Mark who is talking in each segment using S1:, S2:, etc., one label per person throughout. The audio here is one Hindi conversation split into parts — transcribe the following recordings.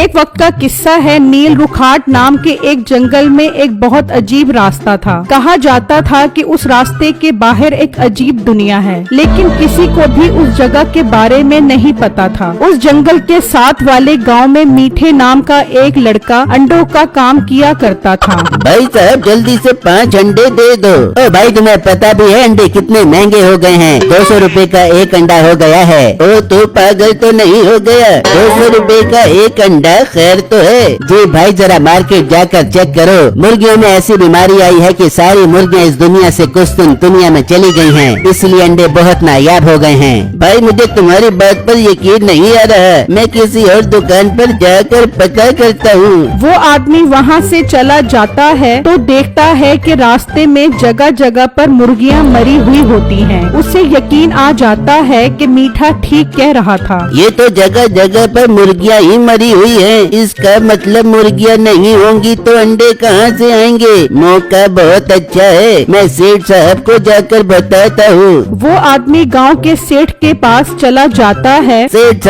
S1: एक वक्त का किस्सा है। नील रुखाट नाम के एक जंगल में एक बहुत अजीब रास्ता था। कहा जाता था कि उस रास्ते के बाहर एक अजीब दुनिया है, लेकिन किसी को भी उस जगह के बारे में नहीं पता था। उस जंगल के साथ वाले गांव में मीठे नाम का एक लड़का अंडों का काम किया करता था।
S2: भाई साहब जल्दी से 5 अंडे दे दो। ओ भाई तुम्हें पता भी है अंडे कितने महंगे हो गए हैं? 200 रुपए का एक अंडा हो गया है। ओ तो पागल तो नहीं हो गया? 200 रुपए का एक अंडा खैर तो है। जी भाई जरा मार्केट जाकर चेक करो। मुर्गियों में ऐसी बीमारी आई है कि सारी मुर्गियां इस दुनिया से कुछ दिन दुनिया में चली गई हैं, इसलिए अंडे बहुत नायाब हो गए हैं। भाई मुझे तुम्हारी बात पर यकीन नहीं आ रहा, मैं किसी और दुकान पर जाकर पता करता हूँ।
S1: वो आदमी वहाँ से चला जाता है तो देखता है कि रास्ते में जगह जगह पर मुर्गियाँ मरी हुई होती हैं। उसे यकीन आ जाता है कि मीठा ठीक कह रहा था।
S2: ये तो जगह जगह पर मुर्गियाँ ही मरी हुई हैं। इसका मतलब मुर्गियाँ नहीं होंगी तो अंडे कहाँ से आएंगे? मौका बहुत अच्छा है, मैं सेठ साहब को जाकर बताता हूँ।
S1: वो आदमी गांव के सेठ के पास चला जाता है।
S2: सेठ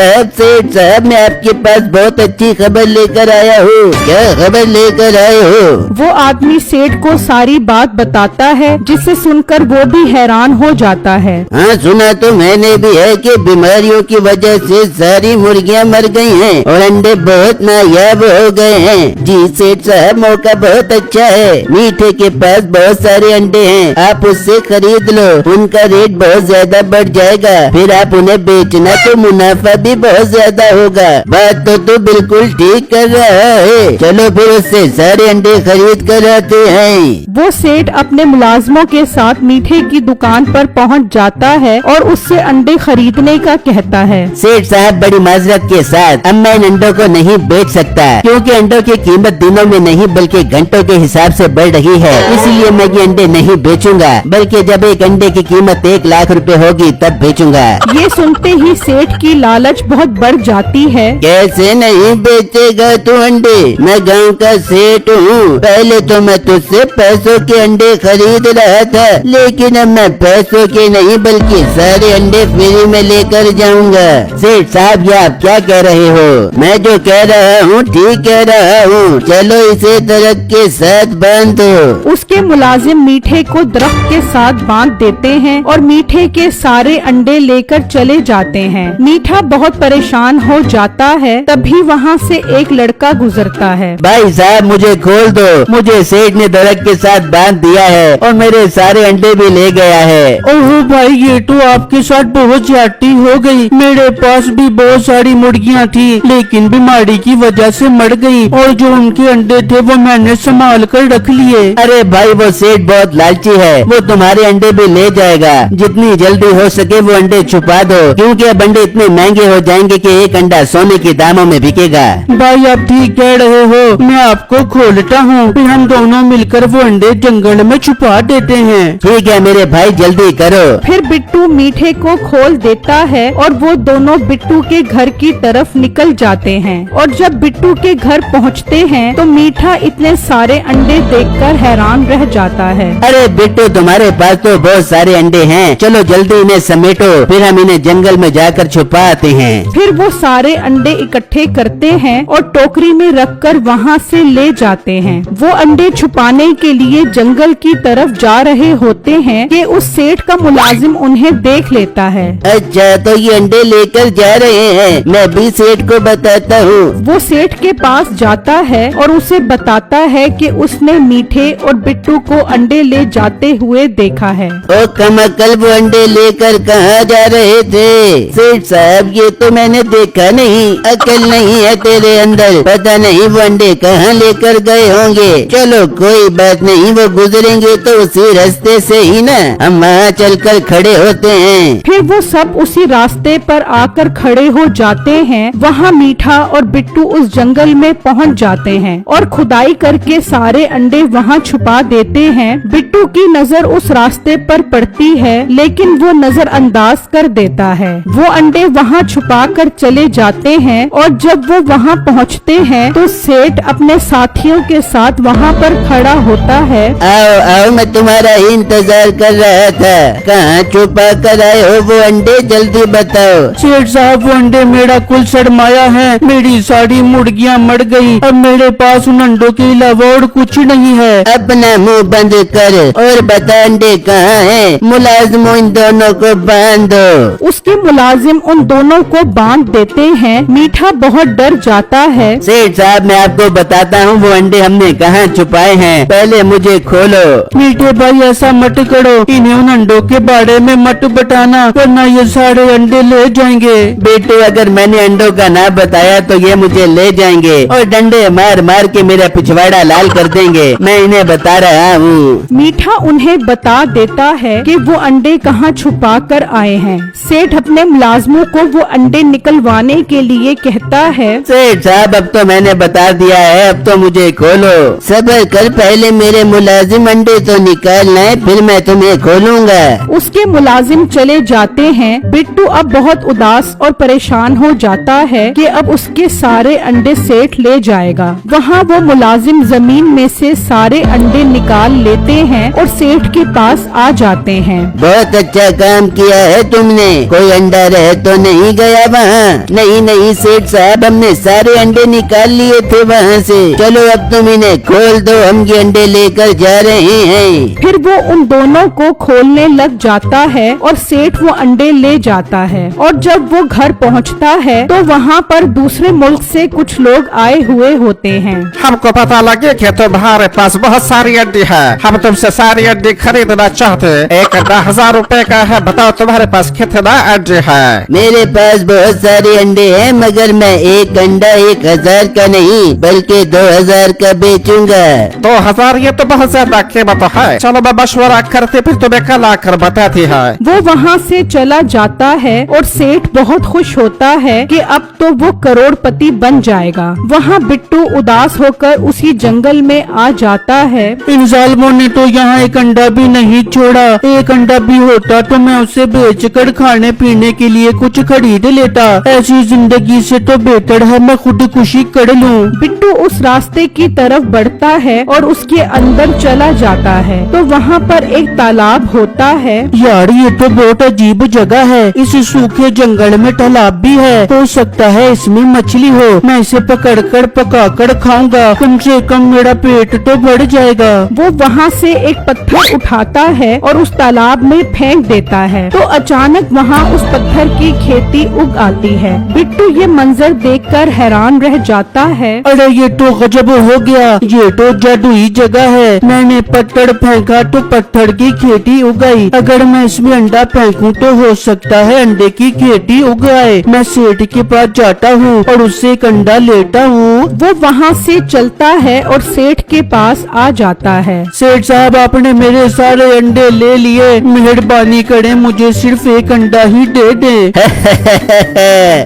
S2: साहब मैं आपके पास बहुत अच्छी खबर लेकर आया हूँ। क्या खबर लेकर आए हो?
S1: वो आदमी सेठ को सारी बात बताता है, जिसे सुनकर वो भी हैरान हो जाता है।
S2: हाँ सुना तो मैंने भी है कि बीमारियों की वजह से सारी मुर्गियाँ मर गई हैं और अंडे बहुत नायाब हो गए हैं। जी सेठ साहब मौका बहुत अच्छा है, मीठे के पास बहुत सारे अंडे हैं, आप उससे खरीद लो। उनका रेट बहुत ज्यादा बढ़ जाएगा, फिर आप उन्हें बेचना तो मुनाफा भी बहुत ज्यादा होगा। बात तो तू बिल्कुल ठीक कर रहा है, चलो फिर उससे सारे अंडे खरीद कर आते हैं।
S1: वो सेठ अपने मुलाजमों के साथ मीठे की दुकान पर पहुंच जाता है और उससे अंडे खरीदने का कहता है।
S2: सेठ साहब बड़ी माजरत के साथ अब मैं इन अंडों को नहीं बेच सकता, क्योंकि अंडों की कीमत दिनों में नहीं बल्कि घंटों के हिसाब से बढ़ रही है, इसलिए मैं ये अंडे नहीं बेचूंगा, बल्कि जब एक अंडे की कीमत 1 लाख रुपए होगी तब बेचूंगा।
S1: ये सुनते ही सेठ की लालच बहुत बढ़ जाती है।
S2: कैसे नहीं बेचेगा तू अंडे? मैं गांव का सेठ हूँ, पहले तो मैं तुझसे पैसों के अंडे खरीद रहा था, लेकिन अब मैं पैसों के नहीं बल्कि सारे अंडे फ्री में लेकर जाऊंगा। सेठ साहब ये आप क्या कह रहे हो? मैं जो कह रहा हूँ ठीक कह रहा हूँ, चलो इसे दरख्त के साथ बांध दो।
S1: उसके मुलाजिम मीठे को दरख्त के साथ बांध देते हैं और मीठे के सारे अंडे लेकर चले जाते हैं। मीठा बहुत परेशान हो जाता है, तभी वहाँ से एक लड़का गुजरता है।
S2: भाई साहब मुझे खोल दो, मुझे सेठ ने दरख्त के साथ बांध दिया है और मेरे सारे अंडे भी ले गया है।
S3: ओह भाई ये तो आपके साथ बहुत ज्यादती हो गई। मेरे पास भी बहुत सारी मुर्गियाँ थी, लेकिन बीमारी की वजह से मर गई और जो उनके अंडे थे वो मैंने संभाल कर रख लिए।
S2: अरे भाई वो सेठ बहुत लालची है, वो तुम्हारे अंडे भी ले जाएगा। जितनी जल्दी हो सके वो अंडे छुपा दो, क्योंकि अब अंडे इतने महंगे हो जाएंगे कि एक अंडा सोने के दामों में बिकेगा।
S3: भाई आप ठीक कह रहे हो, मैं आपको खोलता हूँ, फिर हम दोनों मिलकर वो अंडे जंगल में छुपा देते हैं।
S2: ठीक है मेरे भाई जल्दी करो।
S1: फिर बिट्टू मीठे को खोल देता है और वो दोनों बिट्टू के घर की तरफ निकल जाते हैं। और जब बिट्टू के घर पहुँचते हैं तो मीठा इतने सारे अंडे देखकर हैरान रह जाता है।
S2: अरे बिट्टू तुम्हारे पास तो बहुत सारे अंडे हैं, चलो जल्दी इन्हें समेटो, फिर हम इन्हें जंगल में जाकर छुपा आते हैं।
S1: फिर वो सारे अंडे इकट्ठे करते हैं और टोकरी में रखकर वहाँ से ले जाते हैं। वो अंडे छुपाने के लिए जंगल की तरफ जा रहे होते हैं कि उस सेठ का मुलाजिम उन्हें देख लेता है।
S2: अच्छा तो ये अंडे लेकर जा रहे हैं, मैं भी सेठ को बताता हूँ।
S1: वो सेठ के पास जाता है और उसे बताता है कि उसने मीठे और बिट्टू को अंडे ले जाते हुए देखा है।
S2: ओ कमकल वो अंडे लेकर कहाँ जा रहे थे? सेठ साहब ये तो मैंने देखा नहीं, अकल नहीं है तेरे अंदर, पता नहीं वो अंडे कहाँ लेकर गए होंगे। चलो कोई बात नहीं, वो गुजरेंगे तो उसी रास्ते से ही ना, हम वहाँ चलकर खड़े होते हैं।
S1: फिर वो सब उसी रास्ते पर आकर खड़े हो जाते हैं। वहाँ मीठा और बिट्टू उस जंगल में पहुँच जाते हैं और खुदाई करके सारे अंडे वहाँ छुपा देते हैं। बिट्टू की नजर उस रास्ते पर पड़ती है, लेकिन वो नजरअंदाज कर देता है। वो अंडे वहाँ छुपा कर चले जाते हैं और जब वो वहाँ पहुँचते हैं तो सेठ अपने साथियों के साथ वहाँ पर खड़ा होता है।
S2: आओ आओ मैं तुम्हारा ही इंतजार कर रहा था, कहाँ छुपा कर आए हो वो अंडे, जल्दी बताओ।
S3: सेठ साहब वो अंडे मेरा कुल सरमाया है, मेरी सारी मुर्गियां मर गई। अब मेरे पास उन अंडों के अलावा और कुछ नहीं है।
S2: अपना मुंह बंद कर और बता अंडे कहाँ है। मुलाजिमों इन दोनों को बांध दो।
S1: उसके मुलाजिम उन दोनों को बांध देते हैं। मीठा बहुत डर जाता है।
S2: सेठ साहब मैं आपको बताता हूँ वो अंडे हमने कहाँ छुपाए हैं, पहले मुझे खोलो।
S3: मीठे भाई ऐसा मत करो, इन्हें उन अंडों के बारे में मत बताना वरना ये सारे अंडे ले जाएंगे।
S2: बेटू अगर मैंने अंडों का ना बताया तो ये मुझे ले जाएंगे और डंडे मार मार के मेरा पिछवाड़ा लाल कर देंगे। मैं इन्हें बता रहा हूँ।
S1: मीठा उन्हें बता देता है कि वो अंडे कहाँ छुपा कर आए हैं। सेठ अपने मुलाजमों को वो अंडे निकलवाने के लिए कहता है।
S2: सेठ साहब अब तो मैंने बता दिया है, अब तो मुझे खोलो। सब्र कर, पहले मेरे मुलाजिम अंडे तो निकालना है, फिर मैं तुम्हें खोलूंगा।
S1: उसके मुलाजिम चले जाते हैं। बिट्टू अब बहुत उदास और परेशान हो जाता है कि अब उसके सारे अंडे सेठ ले जाएगा। वहाँ वो मुलाजिम जमीन में से सारे अंडे निकाल लेते हैं और सेठ के पास आ जाते हैं।
S2: बहुत अच्छा काम किया है तुमने, कोई अंडा रह तो नहीं गया वहाँ? नहीं नहीं सेठ साहब, हमने सारे अंडे निकाल लिए थे वहाँ से। चलो अब तुम इन्हें खोल दो, हम ये अंडे लेकर जा रहे हैं।
S1: फिर वो उन दोनों को खोलने लग जाता है और सेठ वो अंडे ले जाता है। और जब वो घर पहुंचता है तो वहाँ पर दूसरे मुल्क से कुछ लोग आए हुए होते हैं।
S4: हमको पता लगे कि तुम्हारे पास बहुत सारी अंडी है, हम तुमसे सारी अंडी खरीदना चाहते हैं। एक अंडा 1000 रुपए का है, बताओ तुम्हारे पास कितना अंडे है?
S2: मेरे पास बहुत सारे अंडे हैं, मगर मैं एक अंडा 1000 का नहीं बल्कि 2000 का बेचूंगा।
S4: 2000 ये तो बहुत ज्यादा कीमत है। चलो मैं मशवरा करते फिर तुम्हें कल आकर बताती है।
S1: वो वहाँ से चला जाता है और सेठ बहुत खुश होता है कि अब तो वो करोड़पति बन जाएगा। वहाँ बिट्टू उदास होकर उसी जंगल में आ जाता है।
S3: इन जालिमों ने तो यहाँ एक अंडा भी नहीं छोड़ा। एक अंडा भी होता तो मैं उसे बेचकर खाने पीने के लिए कुछ खरीद लेता। ऐसी जिंदगी से तो बेहतर है मैं खुदकुशी कर लूं।
S1: बिट्टू उस रास्ते की तरफ बढ़ता है और उसके अंदर चला जाता है तो वहाँ पर एक तालाब होता है।
S3: यार ये तो बहुत अजीब जगह है, इस सूखे जंगल में तालाब भी है। हो सकता है इसमें मछली हो, मैं इसे पकड़कर पकाकर खाऊंगा, कम से कम मेरा पेट तो बढ़ जाएगा।
S1: वो वहाँ से एक पत्थर उठाता है और उस तालाब में फेंक देता है तो अचानक वहाँ उस पत्थर की खेती उग आती है। बिट्टू ये मंजर देखकर हैरान रह जाता है।
S3: अरे ये तो गजब हो गया, ये तो जादुई जगह है। मैंने पत्थर फेंका तो पत्थर की खेती उगाई। अगर मैं इसमें अंडा फेंकूं तो हो सकता है अंडे की खेती उग आए। मैं सेठ के पास जाता हूँ और उससे एक अंडा लेता हूँ।
S1: वो वहाँ से चलता है और सेठ के पास आ जाता है।
S3: सेठ साहब आपने मेरे सारे अंडे ले लिए, मेहरबानी करें मुझे सिर्फ एक अंडा ही दे दें।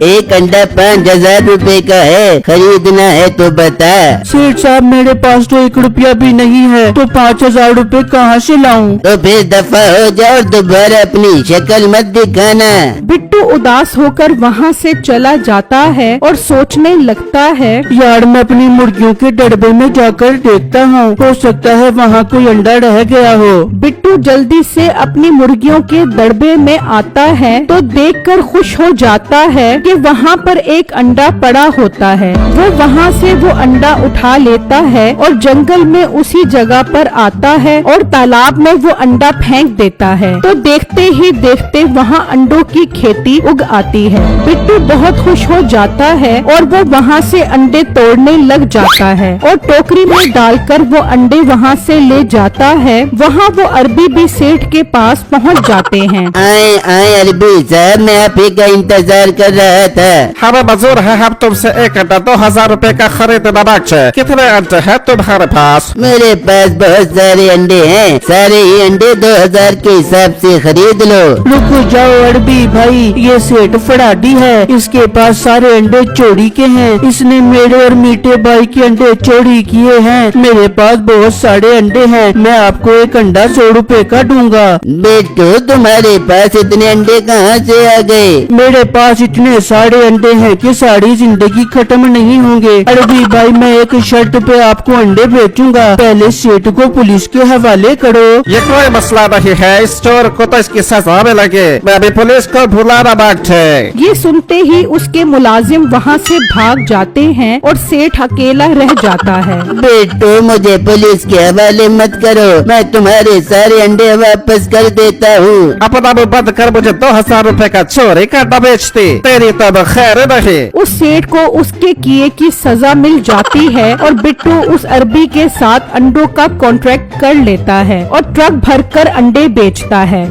S2: एक अंडा 5000 रुपए का है, खरीदना है तो बता।
S3: सेठ साहब मेरे पास तो 1 रुपया भी नहीं है, तो 5000 रुपए कहाँ से लाऊं?
S2: तो फिर दफा हो जाओ और दोबारा अपनी शक्ल मत दिखाना।
S1: बिट्टू उदास होकर वहाँ से चला जाता है और सोचने लगता है।
S3: यार मैं अपनी मुर्गियों के डब्बे में जाकर देखता हूँ, हो सकता है वहाँ कोई अंडा रह गया हो।
S1: बिट्टू जल्दी से अपनी मुर्गियों के दड़बे में आता है तो देखकर खुश हो जाता है कि वहाँ पर एक अंडा पड़ा होता है। वो वहाँ से वो अंडा उठा लेता है और जंगल में उसी जगह पर आता है और तालाब में वो अंडा फेंक देता है तो देखते ही देखते वहाँ अंडों की खेती उग आती है। बिट्टू बहुत खुश हो जाता है और वो वहाँ से अंडे तोड़ने लग जाता है और टोकरी में डालकर वो अंडे वहाँ से ले जाता है। वहाँ वो अरबी भी सेठ के पास पहुँच जाते हैं।
S2: आए आए अरबी साहब, मैं आप ही का इंतजार कर रहा था।
S4: हमें मंजूर है, हम तुमसे एक अंडा 2000 रुपए का खरीदना बाकी। कितने अंडे हैं तुम्हारे पास?
S2: मेरे पास बहुत सारे अंडे हैं, सारे ही अंडे 2000 के हिसाब से खरीद लो।
S3: रुको जाओ अरबी भाई, ये सेठ फराडी है, इसके पास सारे अंडे चोरी के हैं। इसने मेरे और मीठे भाई के अंडे चोरी किए हैं। मेरे पास बहुत सारे अंडे हैं, मैं आपको एक अंडा 100 रुपए का दूंगा।
S2: बेटू तुम्हारे पास इतने अंडे कहाँ से आ गए?
S3: मेरे पास इतने सारे अंडे हैं कि सारी जिंदगी खत्म नहीं होंगे। अरबी भाई मैं एक शर्त पे आपको अंडे बेचूंगा, पहले सेठ को पुलिस के हवाले करो।
S4: ये कोई मसला नहीं है, इस चोर को तो इसकी सजा में लगे। मैं अभी पुलिस को बुलाना बाकी है।
S1: ये सुनते ही उसके मुलाजिम वहाँ से भाग जाते हैं और सेठ अकेला रह जाता है।
S2: बिट्टू मुझे पुलिस के हवाले मत करो, मैं तुम्हारे सारे अंडे वापस कर देता हूँ।
S4: अपना मुंह बंद कर, मुझे 2000 रुपए का चोरी का अंडा बेचती, तेरी तो खैर नहीं।
S1: उस सेठ को उसके किए की सजा मिल जाती है और बिट्टू उस अरबी के साथ अंडों का कॉन्ट्रैक्ट कर लेता है और ट्रक भरकर अंडे बेचता है।